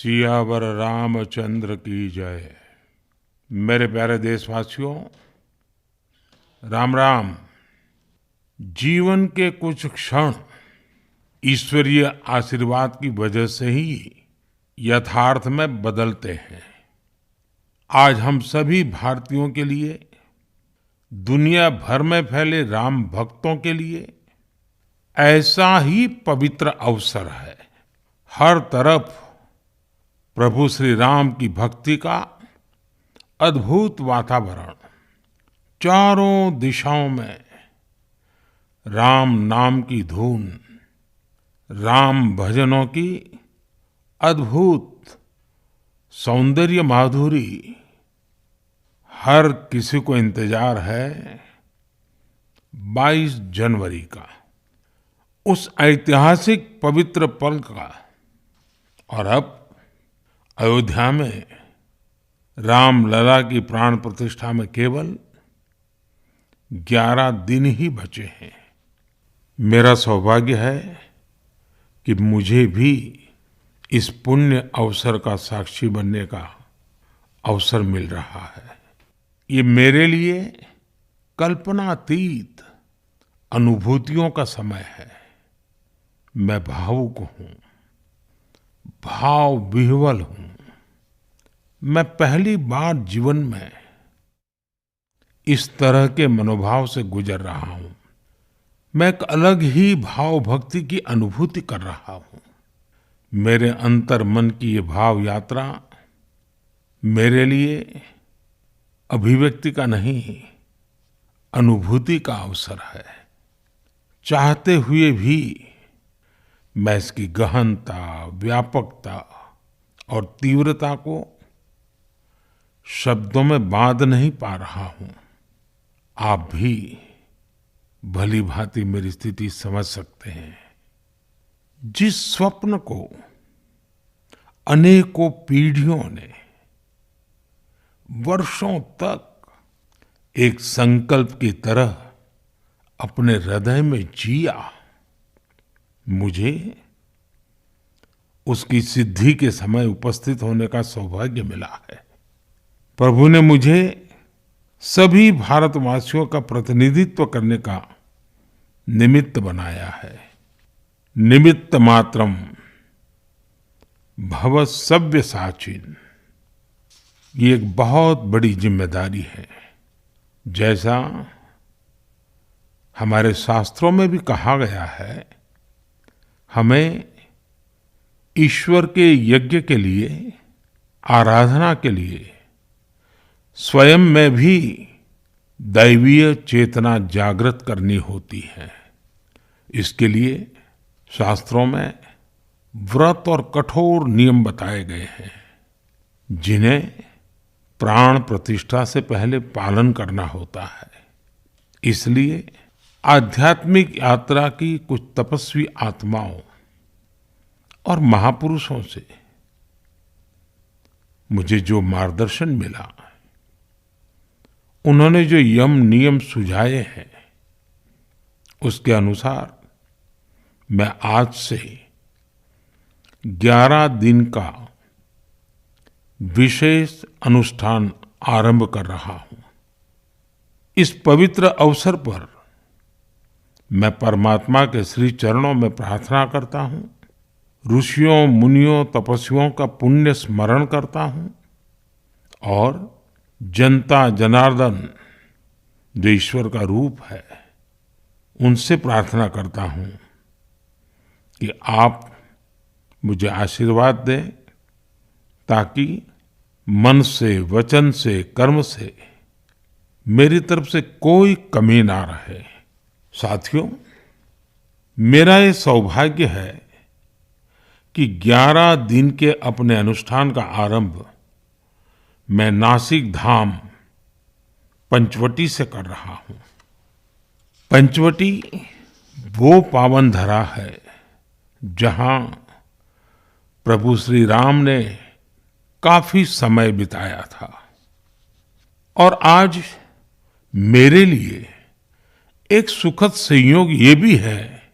सियावर रामचंद्र की जय। मेरे प्यारे देशवासियों, राम राम। जीवन के कुछ क्षण ईश्वरीय आशीर्वाद की वजह से ही यथार्थ में बदलते हैं। आज हम सभी भारतीयों के लिए, दुनिया भर में फैले राम भक्तों के लिए ऐसा ही पवित्र अवसर है। हर तरफ प्रभु श्री राम की भक्ति का अद्भुत वातावरण, चारों दिशाओं में राम नाम की धून, राम भजनों की अद्भुत सौंदर्य माधुरी। हर किसी को इंतजार है 22 जनवरी का, उस ऐतिहासिक पवित्र पल का। और अब अयोध्या में रामलला की प्राण प्रतिष्ठा में केवल 11 दिन ही बचे हैं। मेरा सौभाग्य है कि मुझे भी इस पुण्य अवसर का साक्षी बनने का अवसर मिल रहा है। ये मेरे लिए कल्पनातीत अनुभूतियों का समय है। मैं भावुक हूँ, भाव विह्वल हूँ। मैं पहली बार जीवन में इस तरह के मनोभाव से गुजर रहा हूँ। मैं एक अलग ही भाव भक्ति की अनुभूति कर रहा हूँ। मेरे अंतर मन की ये भाव यात्रा मेरे लिए अभिव्यक्ति का नहीं, अनुभूति का अवसर है। चाहते हुए भी मैं इसकी गहनता, व्यापकता और तीव्रता को शब्दों में बांध नहीं पा रहा हूं। आप भी भली भांति मेरी स्थिति समझ सकते हैं। जिस स्वप्न को अनेकों पीढ़ियों ने वर्षों तक एक संकल्प की तरह अपने हृदय में जिया, मुझे उसकी सिद्धि के समय उपस्थित होने का सौभाग्य मिला है। प्रभु ने मुझे सभी भारतवासियों का प्रतिनिधित्व करने का निमित्त बनाया है। निमित्त मात्रम भव सव्यसाचिन। ये एक बहुत बड़ी जिम्मेदारी है। जैसा हमारे शास्त्रों में भी कहा गया है, हमें ईश्वर के यज्ञ के लिए, आराधना के लिए स्वयं में भी दैवीय चेतना जागृत करनी होती है। इसके लिए शास्त्रों में व्रत और कठोर नियम बताए गए हैं, जिन्हें प्राण प्रतिष्ठा से पहले पालन करना होता है। इसलिए आध्यात्मिक यात्रा की कुछ तपस्वी आत्माओं और महापुरुषों से मुझे जो मार्गदर्शन मिला, उन्होंने जो यम नियम सुझाए हैं, उसके अनुसार मैं आज से 11 दिन का विशेष अनुष्ठान आरंभ कर रहा हूं। इस पवित्र अवसर पर मैं परमात्मा के श्री चरणों में प्रार्थना करता हूं, ऋषियों, मुनियों, तपस्वियों का पुण्य स्मरण करता हूं और जनता जनार्दन, जो ईश्वर का रूप है, उनसे प्रार्थना करता हूं कि आप मुझे आशीर्वाद दें, ताकि मन से, वचन से, कर्म से मेरी तरफ से कोई कमी ना रहे। साथियों, मेरा ये सौभाग्य है कि 11 दिन के अपने अनुष्ठान का आरंभ मैं नासिक धाम पंचवटी से कर रहा हूं। पंचवटी वो पावन धरा है जहां प्रभु श्री राम ने काफी समय बिताया था। और आज मेरे लिए एक सुखद संयोग ये भी है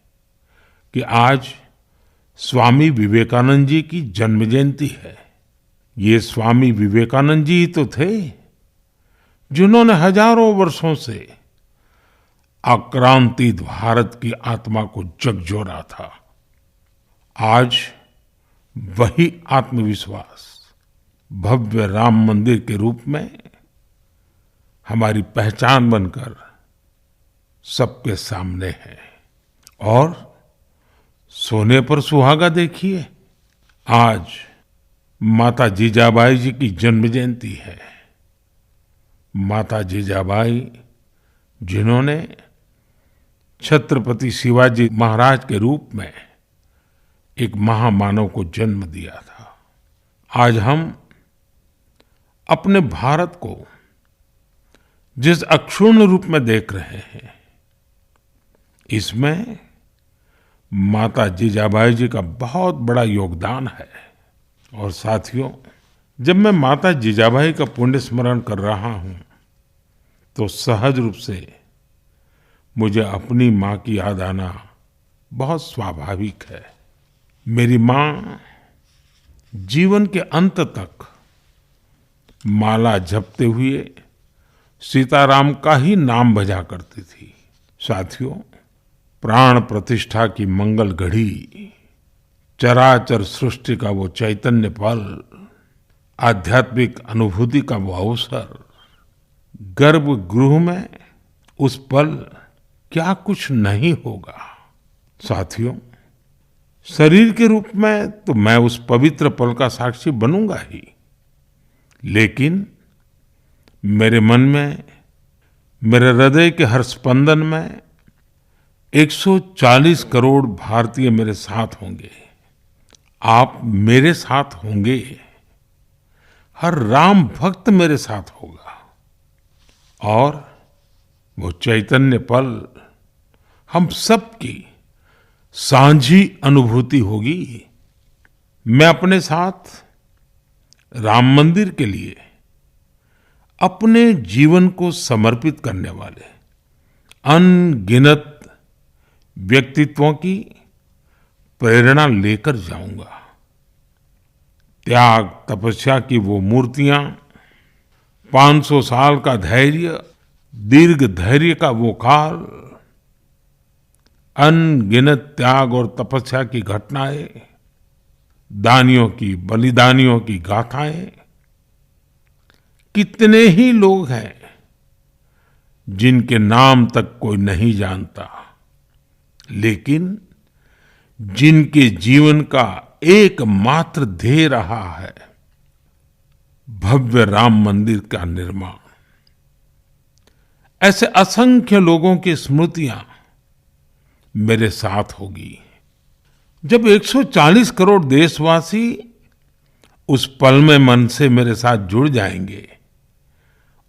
कि आज स्वामी विवेकानंद जी की जन्म जयंती है। ये स्वामी विवेकानंद जी ही तो थे जिन्होंने हजारों वर्षों से आक्रांतित भारत की आत्मा को झकझोरा था। आज वही आत्मविश्वास भव्य राम मंदिर के रूप में हमारी पहचान बनकर सबके सामने है। और सोने पर सुहागा देखिए, आज माता जीजाबाई जी की जन्म जयंती है। माता जीजाबाई जिन्होंने छत्रपति शिवाजी महाराज के रूप में एक महामानव को जन्म दिया था। आज हम अपने भारत को जिस अक्षुण्ण रूप में देख रहे हैं, इसमें माता जीजाबाई जी का बहुत बड़ा योगदान है। और साथियों, जब मैं माता जीजाबाई का पुण्य स्मरण कर रहा हूं, तो सहज रूप से मुझे अपनी माँ की याद आना बहुत स्वाभाविक है। मेरी माँ जीवन के अंत तक माला जपते हुए सीताराम का ही नाम भजा करती थी। साथियों, प्राण प्रतिष्ठा की मंगल घड़ी, चराचर सृष्टि का वो चैतन्य पल, आध्यात्मिक अनुभूति का वो अवसर, गर्भगृह में उस पल क्या कुछ नहीं होगा। साथियों, शरीर के रूप में तो मैं उस पवित्र पल का साक्षी बनूंगा ही, लेकिन मेरे मन में, मेरे हृदय के हर स्पंदन में 140 करोड़ भारतीय मेरे साथ होंगे। आप मेरे साथ होंगे, हर राम भक्त मेरे साथ होगा, और वो चैतन्य पल हम सबकी सांझी अनुभूति होगी। मैं अपने साथ राम मंदिर के लिए अपने जीवन को समर्पित करने वाले अनगिनत व्यक्तित्वों की प्रेरणा लेकर जाऊंगा। त्याग तपस्या की वो मूर्तियां, 500 साल का धैर्य, दीर्घ धैर्य का वो काल, अनगिनत त्याग और तपस्या की घटनाएं, दानियों की, बलिदानियों की गाथाएं। कितने ही लोग हैं जिनके नाम तक कोई नहीं जानता, लेकिन जिनके जीवन का एकमात्र ध्येय रहा है भव्य राम मंदिर का निर्माण। ऐसे असंख्य लोगों की स्मृतियां मेरे साथ होगी। जब 140 करोड़ देशवासी उस पल में मन से मेरे साथ जुड़ जाएंगे,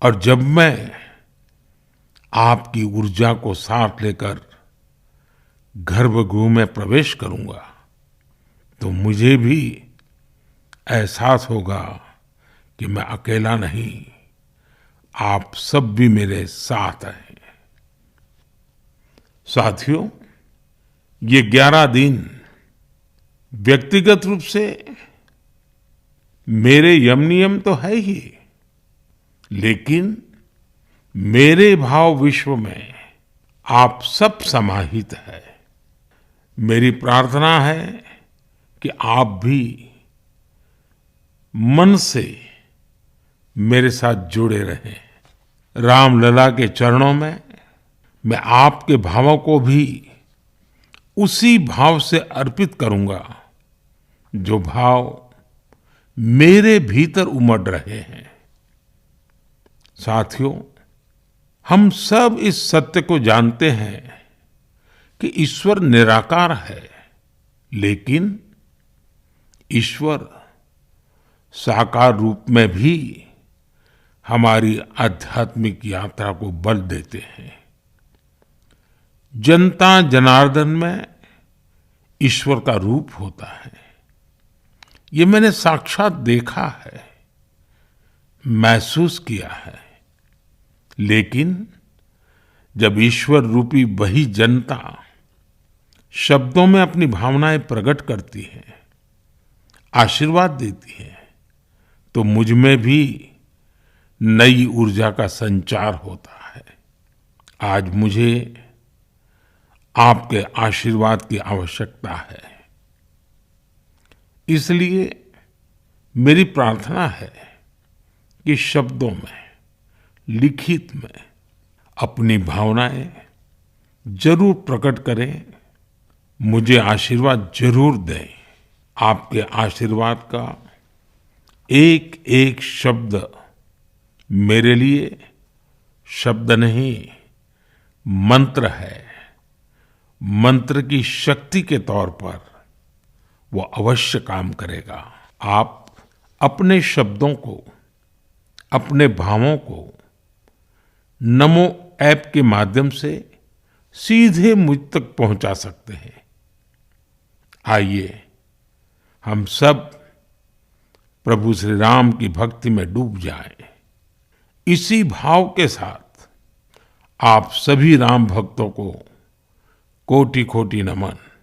और जब मैं आपकी ऊर्जा को साथ लेकर गर्भगृह में प्रवेश करूंगा, तो मुझे भी एहसास होगा कि मैं अकेला नहीं, आप सब भी मेरे साथ हैं। साथियों, ये 11 दिन व्यक्तिगत रूप से मेरे यम नियम तो है ही, लेकिन मेरे भाव विश्व में आप सब समाहित है। मेरी प्रार्थना है कि आप भी मन से मेरे साथ जुड़े रहें। रामलला के चरणों में मैं आपके भावों को भी उसी भाव से अर्पित करूंगा जो भाव मेरे भीतर उमड़ रहे हैं। साथियों, हम सब इस सत्य को जानते हैं कि ईश्वर निराकार है, लेकिन ईश्वर साकार रूप में भी हमारी आध्यात्मिक यात्रा को बल देते हैं। जनता जनार्दन में ईश्वर का रूप होता है, ये मैंने साक्षात देखा है, महसूस किया है। लेकिन जब ईश्वर रूपी वही जनता शब्दों में अपनी भावनाएं प्रकट करती हैं, आशीर्वाद देती हैं, तो मुझ में भी नई ऊर्जा का संचार होता है। आज मुझे आपके आशीर्वाद की आवश्यकता है। इसलिए मेरी प्रार्थना है कि शब्दों में, लिखित में अपनी भावनाएं जरूर प्रकट करें, मुझे आशीर्वाद जरूर दें। आपके आशीर्वाद का एक एक शब्द मेरे लिए शब्द नहीं, मंत्र है। मंत्र की शक्ति के तौर पर वो अवश्य काम करेगा। आप अपने शब्दों को, अपने भावों को नमो ऐप के माध्यम से सीधे मुझ तक पहुंचा सकते हैं। आइए हम सब प्रभु श्री राम की भक्ति में डूब जाएं। इसी भाव के साथ आप सभी राम भक्तों को कोटि कोटि नमन।